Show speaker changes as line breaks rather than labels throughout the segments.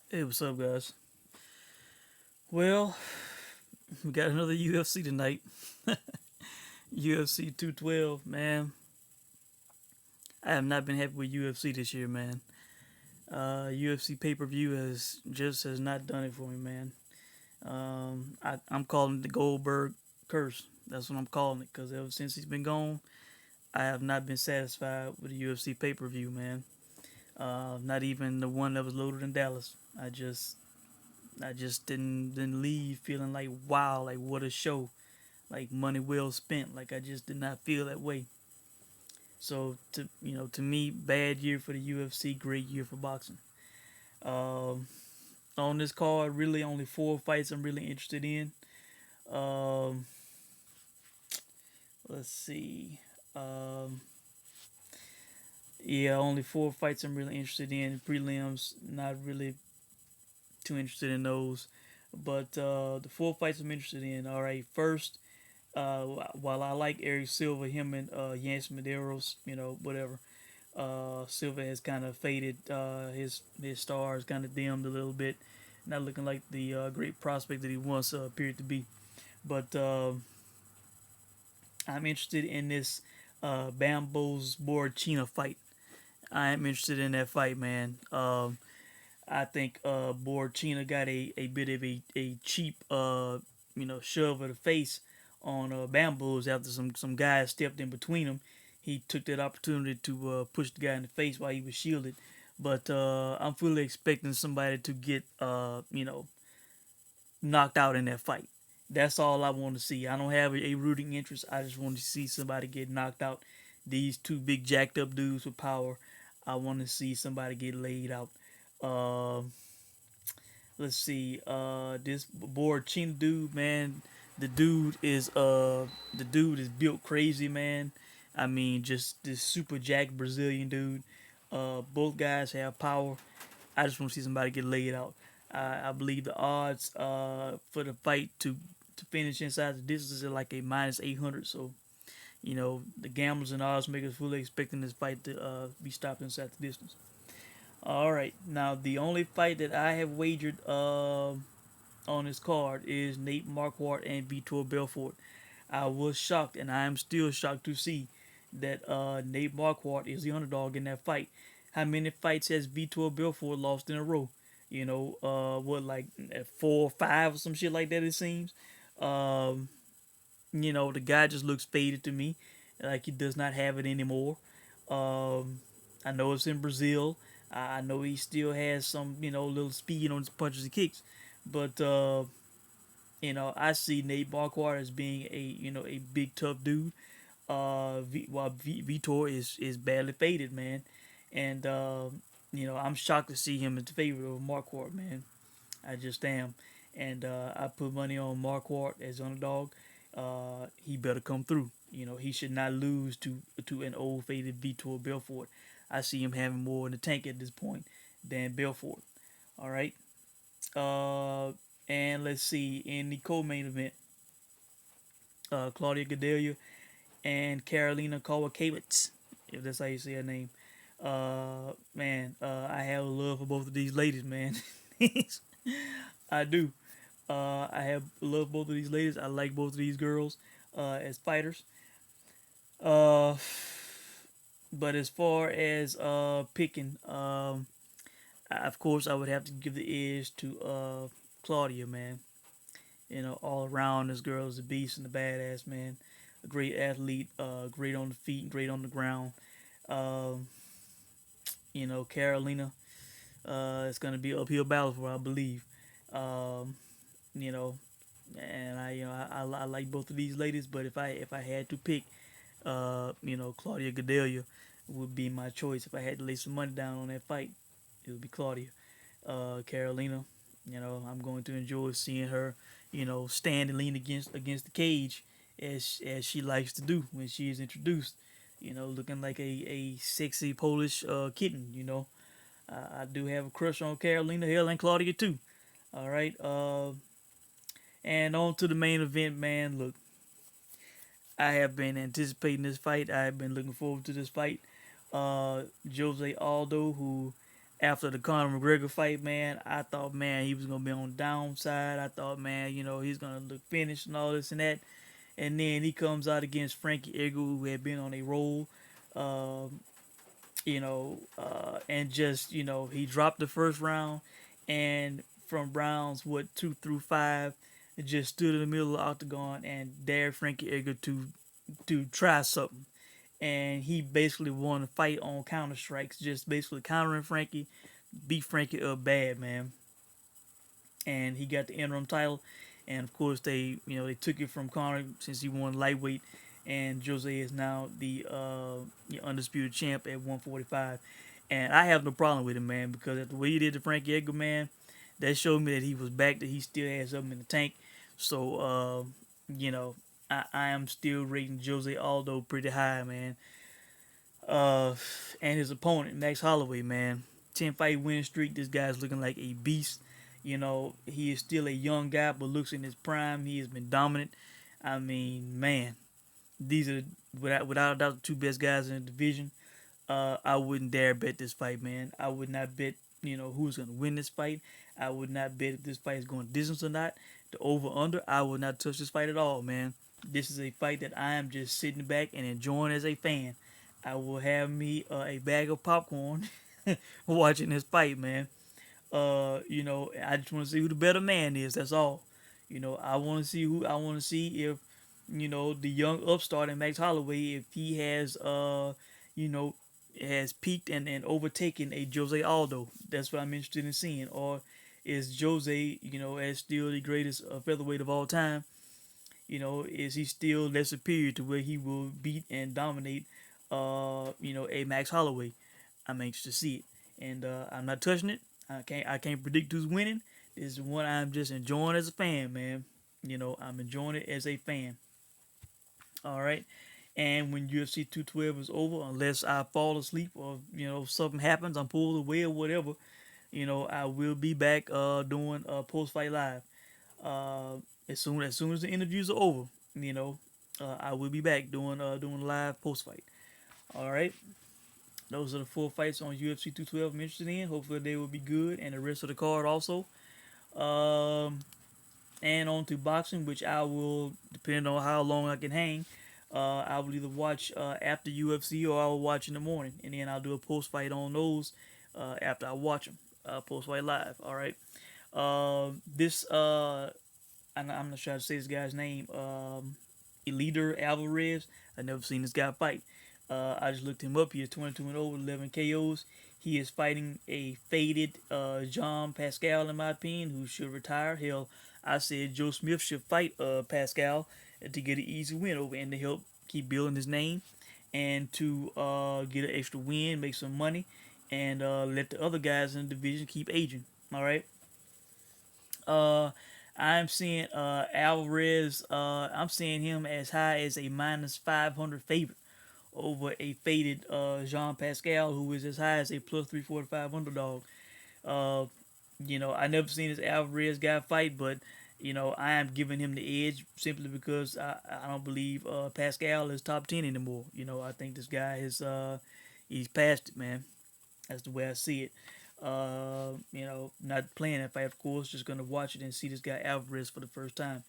Hey, what's up, guys? Well, we got another UFC tonight. UFC 212, man. I have not been happy with UFC this year, man. UFC pay per view has not done it for me, man. I'm calling it the Goldberg curse. That's what I'm calling it, because ever since he's been gone, I have not been satisfied with the UFC pay per view, man. Not even the one that was loaded in Dallas. I just didn't leave feeling like wow, like what a show, like money well spent. Like I just did not feel that way. So to me, bad year for the UFC, great year for boxing. Um, on this card, really only four fights I'm really interested in. Um, let's see. Um, yeah, only four fights I'm really interested in. Prelims, not really too interested in those. But the four fights I'm interested in. All right, first, uh, while I like Eric Silva, him and Yancy Medeiros, whatever. Silva has kind of faded. His star has kind of dimmed a little bit, not looking like the great prospect that he once appeared to be. But I'm interested in this Bambos Borchina fight. I am interested in that fight, man. I think Borchina got a bit of a cheap shove of the face on Bambos after some guys stepped in between him. He took that opportunity to push the guy in the face while he was shielded. But I'm fully expecting somebody to get knocked out in that fight. That's all I want to see. I don't have a rooting interest. I just want to see somebody get knocked out. These two big jacked up dudes with power. I want to see somebody get laid out. Um, let's see. This Borchina dude, man. The dude is built crazy, man. I mean, just this super jacked Brazilian dude. Both guys have power. I just want to see somebody get laid out. I believe the odds for the fight to finish inside the distance are like a minus 800. So the gamblers and odds makers fully expecting this fight to be stopped inside the distance. All right, now the only fight that I have wagered on this card is Nate Marquardt and Vitor Belfort. I was shocked, and I am still shocked to see that Nate Marquardt is the underdog in that fight. How many fights has Vitor Belfort lost in a row? What, like four or five or some shit like that? It seems. Um, the guy just looks faded to me, like he does not have it anymore. Um, I know it's in Brazil. I know he still has some, little speed on his punches and kicks, but I see Nate Marquardt as being a big tough dude. While Vitor is badly faded, man, and I'm shocked to see him in favor of Marquardt, man. I just am, and I put money on Marquardt as underdog. He better come through. He should not lose to an old faded Vitor Belfort. I see him having more in the tank at this point than Belfort. All right. Uh, and let's see in the co-main event, Claudia Gadelha and Carolina Kowalkiewicz, if that's how you say her name. Man, I have a love for both of these ladies, man. I do. I have love both of these ladies. I like both of these girls as fighters. Uh, but as far as picking, of course, I would have to give the edge to Claudia, man. All around, this girl is a beast and a badass, man. A great athlete, great on the feet, great on the ground. Um, Carolina, it's gonna be an uphill battle for her, I believe. Um, you know, and I like both of these ladies, but if I had to pick, Claudia Gadelha would be my choice. If I had to lay some money down on that fight, it would be Claudia. Carolina, I'm going to enjoy seeing her, stand and lean against the cage as she likes to do when she is introduced. Looking like a sexy Polish kitten. I do have a crush on Carolina, hell, and Claudia too. All right. And on to the main event, man. Look, I have been anticipating this fight. I have been looking forward to this fight. Jose Aldo, who After the Conor McGregor fight, man, I thought, man, he was gonna be on the downside. I thought, man, he's gonna look finished and all this and that. And then he comes out against Frankie Edgar, who had been on a roll, um, and just he dropped the first round, and from rounds what 2 through 5, it just stood in the middle of the octagon and dared Frankie Edgar to try something, and he basically won the fight on counter strikes, just basically countering Frankie, beat Frankie up bad, man, and he got the interim title. And of course, they took it from Conor since he won lightweight, and Jose is now the undisputed champ at 145. And I have no problem with him, man, because after what he did to Frankie Edgar, man, that showed me that he was back, that he still has something in the tank. So, you know, I am still rating Jose Aldo pretty high, man. Uh, and his opponent, Max Holloway, man, 10 fight winning streak. This guy's looking like a beast. He is still a young guy, but looks in his prime. He has been dominant. I mean, man, these are without a doubt the two best guys in the division. I wouldn't dare bet this fight, man. I would not bet, who's going to win this fight. I would not bet if this fight is going distance or not. The over under, I would not touch this fight at all, man. This is a fight that I am just sitting back and enjoying as a fan. I will have me a bag of popcorn watching this fight, man. I just want to see who the better man is. That's all. I want to see if the young upstart in Max Holloway, if he you know has peaked and overtaken a Jose Aldo. That's what I'm interested in seeing. Or is Jose, as still the greatest featherweight of all time? Is he still that superior to where he will beat and dominate a Max Holloway? I'm anxious to see it. And I'm not touching it. I can't predict who's winning. This is one I'm just enjoying as a fan, man. I'm enjoying it as a fan. All right. And when UFC 212 is over, unless I fall asleep or something happens, I'm pulled away or whatever, I will be back doing post fight live. Uh, as soon as the interviews are over, I will be back doing live post fight. All right. Those are the 4 fights on UFC 212 I'm interested in. Hopefully they will be good, and the rest of the card also. Um, and on to boxing, which I will, depending on how long I can hang, I will either watch after UFC or I will watch in the morning, and then I'll do a post fight on those after I watch them, post fight live. All right. This I'm not sure how to say this guy's name. Eliter Alvarez. I never seen this guy fight. I just looked him up. He is 22-0 with 11 KOs. He is fighting a faded Jean Pascal, in my opinion, who should retire. Hell, I said Joe Smith should fight Pascal to get an easy win over and to help keep building his name and to get an extra win, make some money, and let the other guys in the division keep aging. All right. Uh, I'm seeing Alvarez. I'm seeing him as high as a minus 500 favorite over a faded Jean Pascal, who is as high as a plus 345 underdog. Uh, I never seen this Alvarez guy fight, but I am giving him the edge simply because I don't believe Pascal is top 10 anymore. I think this guy is he's past it, man. That's the way I see it. Not playing that fight, of course, just gonna watch it and see this guy Alvarez for the first time.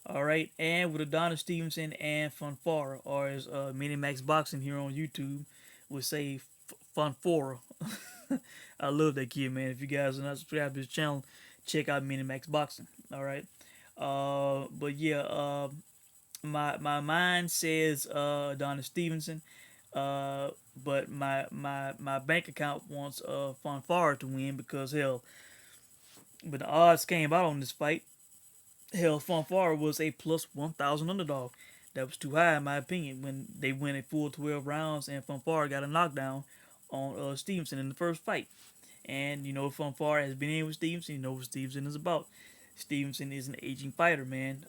All right, and with Adonis Stevenson and Fonfara, or as Mini Max Boxing here on YouTube would say, Fonfara. I love that kid, man. If you guys are not subscribed to his channel, check out Mini Max Boxing. All right, but yeah, my mind says Adonis Stevenson, but my bank account wants Fonfara to win because hell, when the odds came out on this fight, hell, Fonfara was a plus 1,000 underdog. That was too high in my opinion when they went a full 12 rounds and Fonfara got a knockdown on Stevenson in the first fight. And Fonfara has been in with Stevenson. You know what Stevenson is about. Stevenson is an aging fighter, man.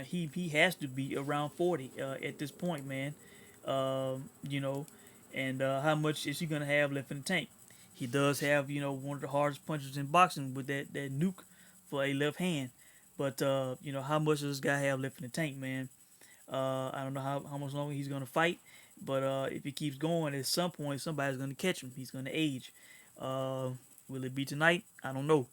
He has to be around 40 at this point, man. You know, and how much is he gonna have left in the tank? He does have one of the hardest punches in boxing with that nuke for a left hand. But how much does this guy have left in the tank, man? I don't know how much longer he's gonna fight, but if he keeps going, at some point somebody's gonna catch him. He's gonna age. Uh, will it be tonight? I don't know.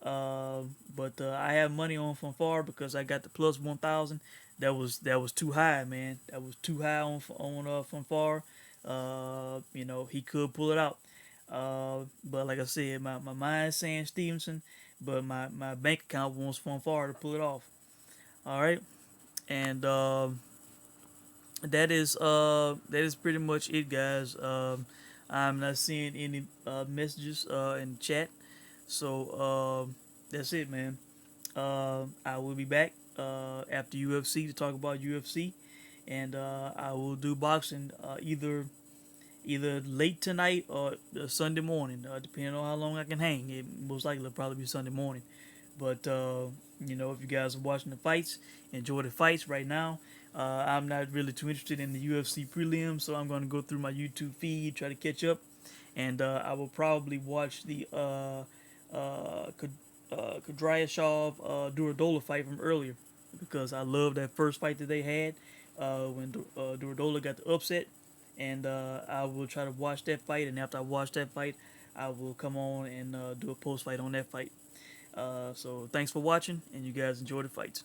Uh, but I have money on Fonfara because I got the plus 1,000. That was too high, man. That was too high on Fonfara. He could pull it out. But like I said, my mind's saying Stevenson, but my bank account wants Fonfara to pull it off. All right, and that is pretty much it, guys. I'm not seeing any messages in the chat, so that's it, man. I will be back after UFC to talk about UFC, and I will do boxing either late tonight or Sunday morning, depending on how long I can hang. It most likely will probably be Sunday morning. But if you guys are watching the fights, enjoy the fights right now. I'm not really too interested in the UFC prelims, so I'm going to go through my YouTube feed, try to catch up, and I will probably watch the Kudryashov Duradola fight from earlier because I love that first fight that they had when Duradola got the upset, and I will try to watch that fight. And after I watch that fight, I will come on and do a post fight on that fight. So thanks for watching, and you guys enjoy the fights.